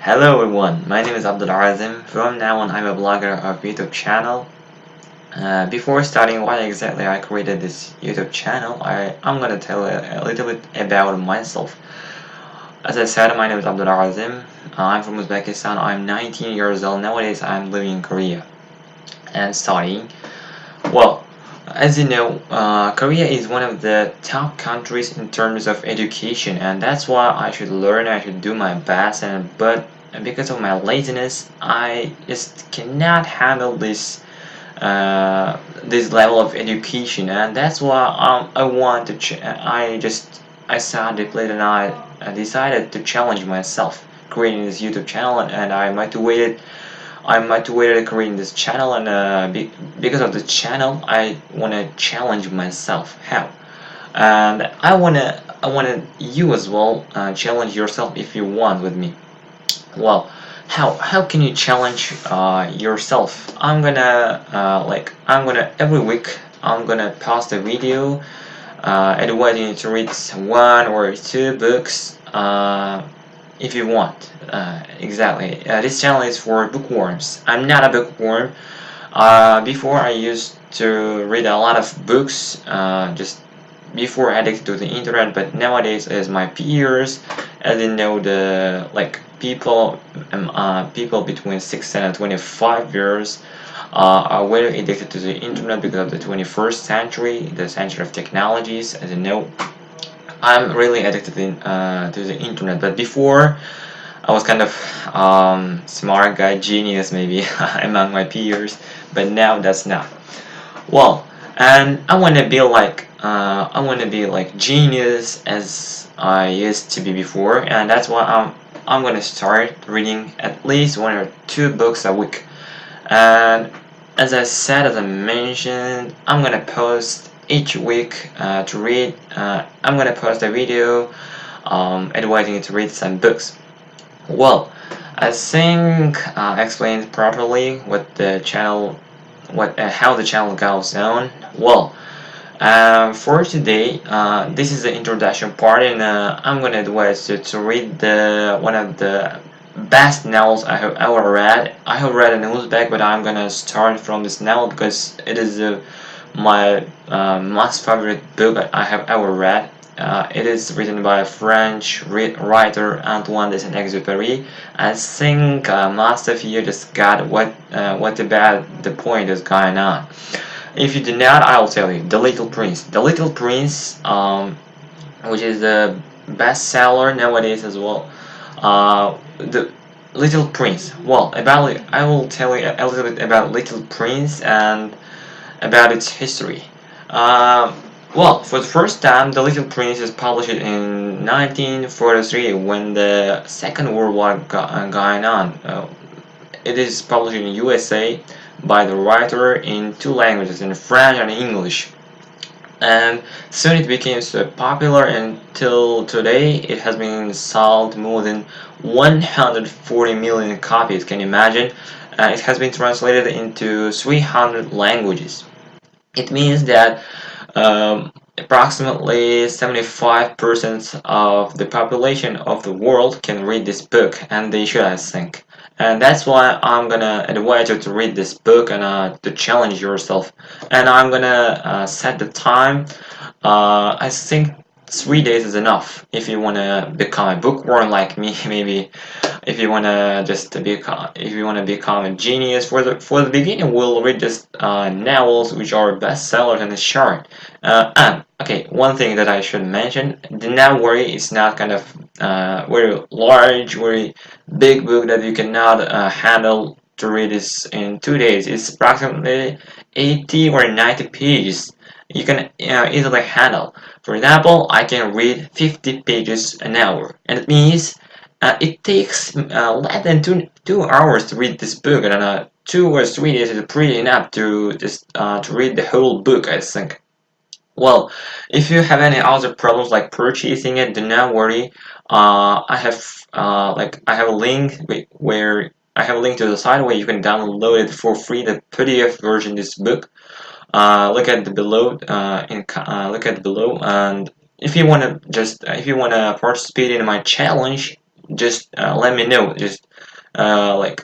Hello everyone, my name is Abdul Azim. From now on, I'm a blogger of YouTube channel. Before starting why exactly I created this YouTube channel, I'm gonna tell a little bit about myself. As I said, my name is Abdul Azim. I'm from Uzbekistan. I'm 19 years old. Nowadays, I'm living in Korea and studying. Well, as you know, Korea is one of the top countries in terms of education, and that's why I should learn. I should do my best, but because of my laziness, I just cannot handle this level of education, and that's why I want to. I sat deeply and I decided to challenge myself, creating this YouTube channel, and I'm motivated creating this channel, and because of the channel, I wanna challenge myself. How? And I wanna you as well challenge yourself if you want with me. Well, how can you challenge yourself? I'm gonna every week I'm gonna post a video advising you to read one or two books if you want. Exactly. This channel is for bookworms. I'm not a bookworm. Before I used to read a lot of books, just before addicted to the internet, but nowadays as my peers, as you know, the people between 6 and 25 years are very addicted to the internet because of the 21st century, the century of technologies. As you know, I'm really addicted to the internet, but before I was kind of smart guy, genius maybe among my peers, but now that's not. Well, and I want to be like genius as I used to be before, and that's why I'm gonna start reading at least one or two books a week. And as I mentioned, I'm gonna post each week to read. I'm gonna post a video advising you to read some books. Well, I think I explained properly what how the channel goes on. Well, for today, this is the introduction part, and I'm gonna advise you to read the one of the best novels I have ever read. I have read in Uzbek, but I'm gonna start from this novel because it is my most favorite book I have ever read. It is written by a French writer Antoine de Saint-Exupéry. I think most of you just got what about the point is going on. If you do not, I'll tell you. The Little Prince. The Little Prince, which is the bestseller nowadays as well. The Little Prince. Well, I will tell you a little bit about Little Prince and about its history. Uh, well, for the first time, The Little Prince is published in 1943 when the Second World War going on. It is published in USA by the writer in two languages, in French and English. And soon it became so popular until today it has been sold more than 140 million copies. Can you imagine? It has been translated into 300 languages. It means that approximately 75% of the population of the world can read this book, and they should, I think. And that's why I'm gonna advise you to read this book and to challenge yourself. And I'm gonna set the time. I think 3 days is enough if you wanna become a bookworm like me, maybe if you wanna become a genius. For the beginning, we'll read just novels which are bestsellers and short. And okay, one thing that I should mention: do not worry, it's not kind of very large, very big book that you cannot handle to read this in 2 days. It's approximately 80 or 90 pages. You can easily handle. For example, I can read 50 pages an hour, and it means it takes less than two hours to read this book, and 2 or 3 days is pretty enough to just to read the whole book, I think. Well, if you have any other problems like purchasing it, do not worry. I have a link where I have a link to the site where you can download it for free, the PDF version of this book. Look at the below. Look at below, and if you wanna participate in my challenge, just let me know. Just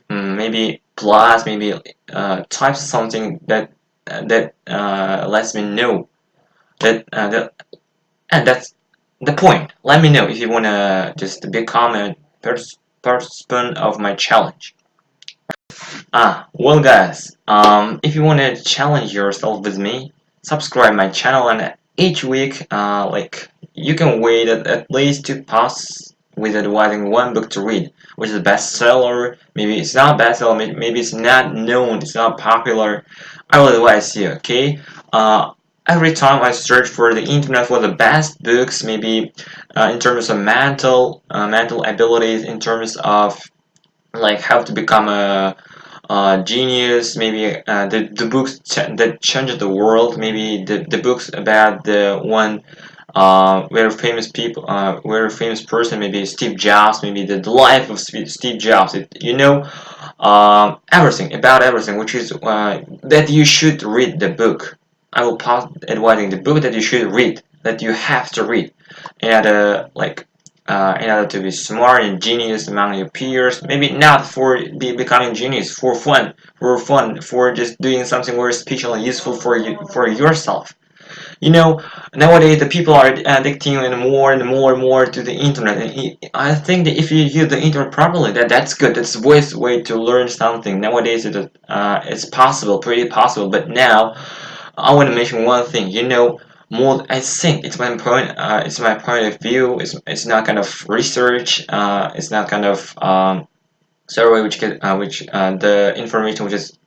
maybe plus, maybe type something that lets me know that, and that's the point. Let me know if you wanna just become a participant of my challenge. Well guys, if you wanna challenge yourself with me, subscribe my channel, and each week, you can wait at least 2 passes with advising one book to read, which is a bestseller. Maybe it's not bestseller, maybe it's not known, it's not popular. I will advise you, okay? Every time I search for the internet for the best books, maybe in terms of mental abilities, in terms of like how to become a genius, maybe the books that changed the world, maybe the books about the one very famous people, very famous person, maybe Steve Jobs, maybe the life of Steve Jobs. Everything about everything, which is that you should read the book. I will pass advising the book that you should read, that you have to read, and in order to be smart and genius among your peers. Maybe not for becoming genius, for just doing something very special and useful for you, for yourself. You know, nowadays the people are addicting and more to the internet. And I think that if you use the internet properly, that's good. That's the best way to learn something. Nowadays it's possible, pretty possible. But now I want to mention one thing. More. I think it's my point. It's my point of view. It's not kind of research. It's not kind of survey which the information which is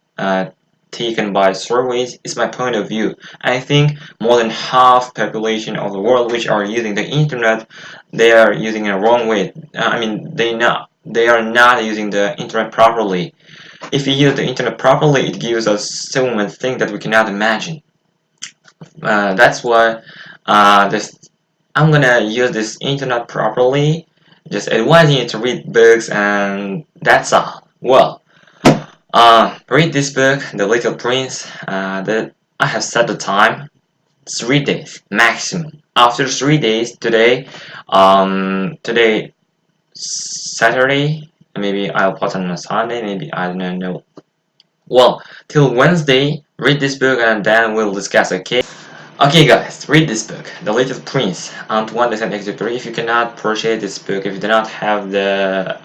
taken by surveys. Is my point of view. I think more than half population of the world which are using the internet, they are using it the wrong way. I mean, they are not using the internet properly. If we use the internet properly, it gives us so many things that we cannot imagine. That's why this I'm gonna use this internet properly, just advising you to read books, and that's all. Well, read this book, The Little Prince. That I have set the time, 3 days maximum. After 3 days, today Saturday, maybe I'll put on a Sunday, maybe I don't know. Well, till Wednesday, read this book, and then we'll discuss. Okay guys, read this book, The Little Prince, Antoine de Saint-Exupéry. If you cannot purchase this book, if you do not have the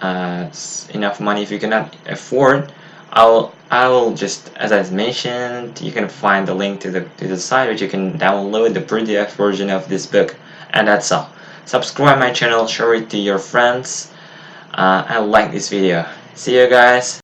enough money, if you cannot afford, I will just, as I mentioned, you can find the link to the site which you can download the PDF version of this book, and that's all. Subscribe my channel, share it to your friends, and like this video. See you guys.